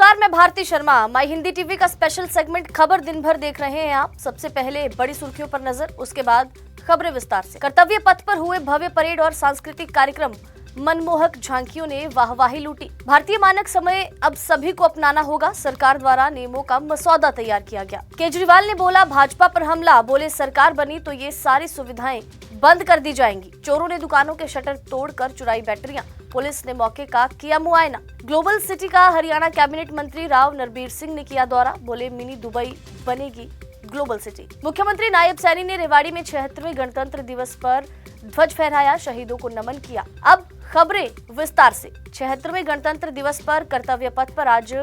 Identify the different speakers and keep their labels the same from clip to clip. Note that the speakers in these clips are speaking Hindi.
Speaker 1: नमस्कार, मैं भारती शर्मा। माई हिंदी टीवी का स्पेशल सेगमेंट खबर दिन भर देख रहे हैं आप। सबसे पहले बड़ी सुर्खियों पर नजर, उसके बाद खबरें विस्तार से। कर्तव्य पथ पर हुए भव्य परेड और सांस्कृतिक कार्यक्रम, मनमोहक झांकियों ने वाहवाही लूटी। भारतीय मानक समय अब सभी को अपनाना होगा, सरकार द्वारा नियमों का मसौदा तैयार किया गया। केजरीवाल ने बोला भाजपा पर हमला, बोले सरकार बनी तो ये सारी सुविधाएं बंद कर दी जाएंगी। चोरों ने दुकानों के शटर तोड़कर चुराई बैटरियां, पुलिस ने मौके का किया मुआयना। ग्लोबल सिटी का हरियाणा कैबिनेट मंत्री राव नरबीर सिंह ने किया दौरा, बोले मिनी दुबई बनेगी ग्लोबल सिटी। मुख्यमंत्री नायब सैनी ने रेवाड़ी में 76वें गणतंत्र दिवस पर ध्वज फहराया, शहीदों को नमन किया। अब खबरें विस्तार से। 76वें गणतंत्र दिवस पर कर्तव्य पथ पर आज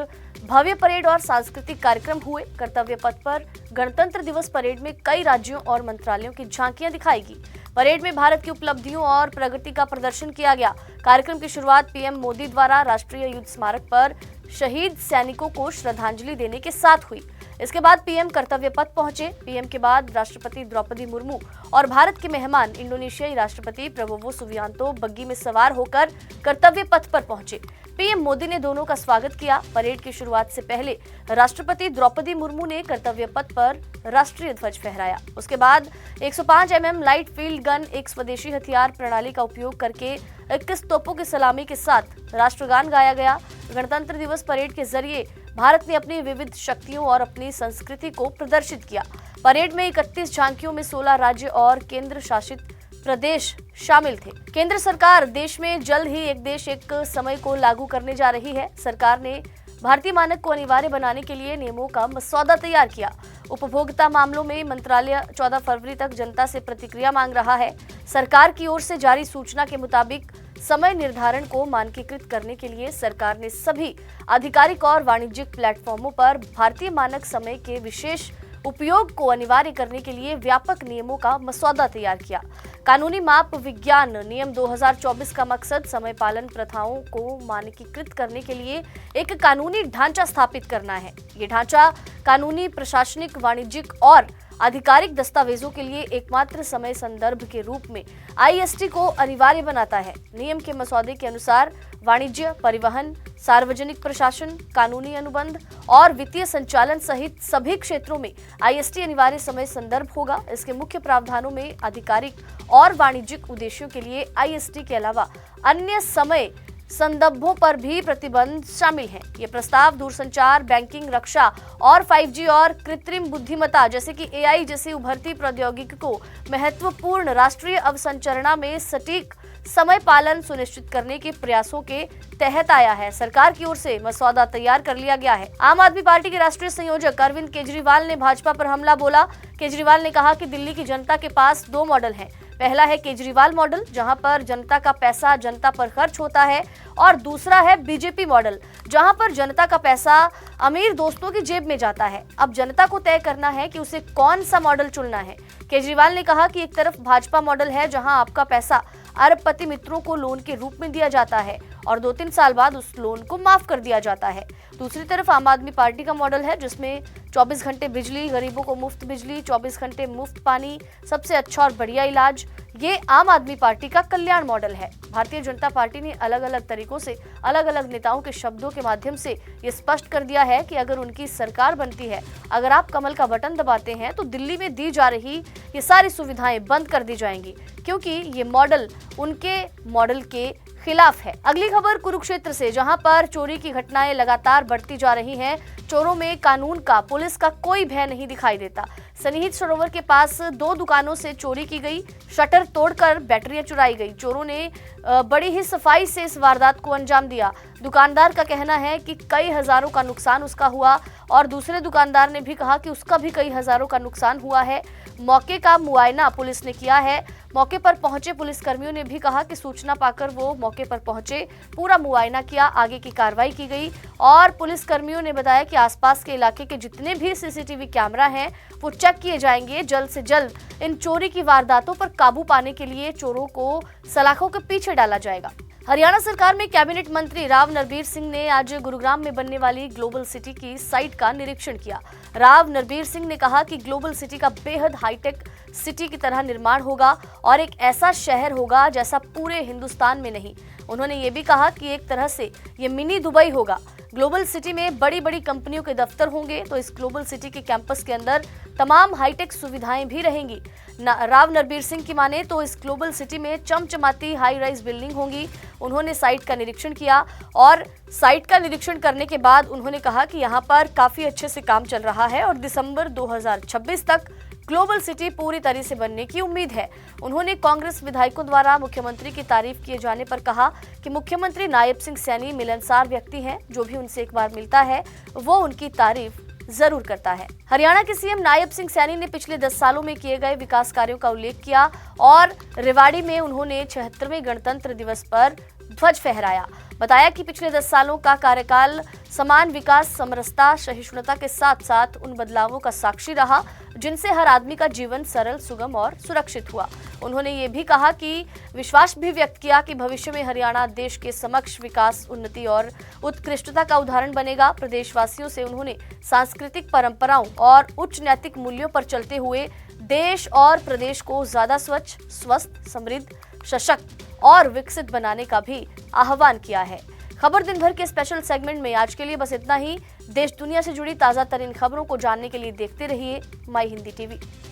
Speaker 1: भव्य परेड और सांस्कृतिक कार्यक्रम हुए। कर्तव्य पथ पर गणतंत्र दिवस परेड में कई राज्यों और मंत्रालयों की झांकियां दिखाएगी। परेड में भारत की उपलब्धियों और प्रगति का प्रदर्शन किया गया। कार्यक्रम की शुरुआत पीएम मोदी द्वारा राष्ट्रीय युद्ध स्मारक पर शहीद सैनिकों को श्रद्धांजलि देने के साथ हुई। इसके बाद पीएम कर्तव्य पथ पहुंचे। पीएम के बाद राष्ट्रपति द्रौपदी मुर्मू और भारत के मेहमान इंडोनेशियाई राष्ट्रपति प्रबोवो सुबियांतो बग्गी में सवार होकर कर्तव्य पथ पर पहुंचे। पीएम मोदी ने दोनों का स्वागत किया। परेड की शुरुआत से पहले राष्ट्रपति द्रौपदी मुर्मू ने कर्तव्य पथ पर राष्ट्रीय ध्वज फहराया। उसके बाद 105 mm लाइट फील्ड गन, एक स्वदेशी हथियार प्रणाली का उपयोग करके 21 तोपों की सलामी के साथ राष्ट्रगान गाया गया। गणतंत्र दिवस परेड के जरिए भारत ने अपनी विविध शक्तियों और अपनी संस्कृति को प्रदर्शित किया। परेड में 31 झांकियों में 16 राज्य और केंद्र शासित प्रदेश शामिल थे। केंद्र सरकार देश में जल्द ही एक देश एक समय को लागू करने जा रही है। सरकार ने भारतीय मानक को अनिवार्य बनाने के लिए नियमों का मसौदा तैयार किया। उपभोक्ता मामलों में मंत्रालय 14 फरवरी तक जनता से प्रतिक्रिया मांग रहा है। सरकार की ओर से जारी सूचना के मुताबिक समय निर्धारण को मानकीकृत करने के लिए सरकार ने सभी आधिकारिक और वाणिज्यिक प्लेटफॉर्मों पर भारतीय मानक समय के विशेष उपयोग को अनिवार्य करने के लिए व्यापक नियमों का मसौदा तैयार किया। कानूनी माप विज्ञान नियम 2024 का मकसद समय पालन प्रथाओं को मानकीकृत करने के लिए एक कानूनी ढांचा स्थापित करना है। ये ढांचा कानूनी, प्रशासनिक, वाणिज्यिक और आधिकारिक दस्तावेजों के लिए एकमात्र समय संदर्भ के रूप में आईएसटी को अनिवार्य बनाता है। नियम के मसौदे के अनुसार वाणिज्य, परिवहन, सार्वजनिक प्रशासन, कानूनी अनुबंध और वित्तीय संचालन सहित सभी क्षेत्रों में आईएसटी अनिवार्य समय संदर्भ होगा। इसके मुख्य प्रावधानों में आधिकारिक और वाणिज्यिक उद्देश्यों के लिए आईएसटी के अलावा अन्य समय संदर्भों पर भी प्रतिबंध शामिल हैं। ये प्रस्ताव दूरसंचार, बैंकिंग, रक्षा और 5G और कृत्रिम बुद्धिमत्ता जैसे कि एआई जैसी उभरती प्रौद्योगिकी को महत्वपूर्ण राष्ट्रीय अवसंरचना में सटीक समय पालन सुनिश्चित करने के प्रयासों के तहत आया है। सरकार की ओर से मसौदा तैयार कर लिया गया है। आम आदमी पार्टी के राष्ट्रीय संयोजक अरविंद केजरीवाल ने भाजपा पर हमला बोला। केजरीवाल ने कहा कि दिल्ली की जनता के पास 2 मॉडल हैं। पहला है केजरीवाल मॉडल, जहां पर जनता का पैसा जनता पर खर्च होता है, और दूसरा है बीजेपी मॉडल, जहां पर जनता का पैसा अमीर दोस्तों की जेब में जाता है। अब जनता को तय करना है कि उसे कौन सा मॉडल चुनना है। केजरीवाल ने कहा कि एक तरफ भाजपा मॉडल है जहां आपका पैसा अरबपति मित्रों को लोन के रूप में दिया जाता है और 2-3 साल बाद उस लोन को माफ कर दिया जाता है। दूसरी तरफ आम आदमी पार्टी का मॉडल है जिसमें 24 घंटे बिजली, गरीबों को मुफ्त बिजली, 24 घंटे मुफ्त पानी, सबसे अच्छा और बढ़िया इलाज। ये आम आदमी पार्टी का कल्याण मॉडल है। भारतीय जनता पार्टी ने अलग अलग तरीकों से अलग अलग नेताओं के शब्दों के माध्यम से ये स्पष्ट कर दिया है कि अगर उनकी सरकार बनती है, अगर आप कमल का बटन दबाते हैं तो दिल्ली में दी जा रही ये सारी सुविधाएं बंद कर दी जाएंगी, क्योंकि ये मॉडल उनके मॉडल के खिलाफ है। अगली खबर कुरुक्षेत्र से, जहां पर चोरी की घटनाएं लगातार बढ़ती जा रही हैं। चोरों में कानून का, पुलिस का कोई भय नहीं दिखाई देता। सन्निहित सरोवर के पास 2 दुकानों से चोरी की गई, शटर तोड़कर बैटरियां चुराई गई। चोरों ने बड़ी ही सफाई से इस वारदात को अंजाम दिया। दुकानदार का कहना है कि कई हजारों का नुकसान उसका हुआ और दूसरे दुकानदार ने भी कहा कि उसका भी कई हजारों का नुकसान हुआ है। मौके का मुआयना पुलिस ने किया है। मौके पर पहुंचे पुलिसकर्मियों ने भी कहा कि सूचना पाकर वो मौके पर पहुंचे, पूरा मुआयना किया, आगे की कार्रवाई की गई। और पुलिसकर्मियों ने बताया कि आसपास के इलाके के जितने भी सीसीटीवी कैमरा हैं वो चेक किए जाएंगे। जल्द से जल्द इन चोरी की वारदातों पर काबू पाने के लिए चोरों को सलाखों के पीछे डाला जाएगा। हरियाणा सरकार में कैबिनेट मंत्री राव नरबीर सिंह ने आज गुरुग्राम में बनने वाली ग्लोबल सिटी की साइट का निरीक्षण किया। राव नरबीर सिंह ने कहा कि ग्लोबल सिटी का बेहद हाईटेक सिटी की तरह निर्माण होगा और एक ऐसा शहर होगा जैसा पूरे हिंदुस्तान में नहीं। उन्होंने ये भी कहा कि एक तरह से ये मिनी दुबई होगा। ग्लोबल सिटी में बड़ी बड़ी कंपनियों के दफ्तर होंगे, तो इस ग्लोबल सिटी के कैंपस के अंदर तमाम हाईटेक सुविधाएं भी रहेंगी। राव नरबीर सिंह की माने तो इस ग्लोबल सिटी में चमचमाती हाई राइज बिल्डिंग होंगी। उन्होंने साइट का निरीक्षण किया और साइट का निरीक्षण करने के बाद उन्होंने कहा कि यहाँ पर काफी अच्छे से काम चल रहा है और दिसंबर 2026 तक ग्लोबल सिटी पूरी तरह से बनने की उम्मीद है। उन्होंने कांग्रेस विधायकों द्वारा मुख्यमंत्री की तारीफ किए जाने पर कहा कि मुख्यमंत्री नायब सिंह सैनी मिलनसार व्यक्ति हैं, जो भी उनसे एक बार मिलता है वो उनकी तारीफ जरूर करता है। हरियाणा के सीएम नायब सिंह सैनी ने पिछले 10 सालों में किए गए विकास कार्यों का उल्लेख किया और रेवाड़ी में उन्होंने 76वें गणतंत्र दिवस पर ध्वज फहराया। बताया कि पिछले 10 सालों का कार्यकाल समान विकास, समरसता, सहिष्णुता के साथ साथ उन बदलावों का साक्षी रहा जिनसे हर आदमी का जीवन सरल, सुगम और सुरक्षित हुआ। उन्होंने ये भी कहा कि विश्वास भी व्यक्त किया कि भविष्य में हरियाणा देश के समक्ष विकास, उन्नति और उत्कृष्टता का उदाहरण बनेगा। प्रदेशवासियों से उन्होंने सांस्कृतिक परंपराओं और उच्च नैतिक मूल्यों पर चलते हुए देश और प्रदेश को ज्यादा स्वच्छ, स्वस्थ, समृद्ध, सशक्त और विकसित बनाने का भी आह्वान किया है। खबर दिन भर के स्पेशल सेगमेंट में आज के लिए बस इतना ही। देश दुनिया से जुड़ी ताजा तरीन खबरों को जानने के लिए देखते रहिए माई हिंदी टीवी।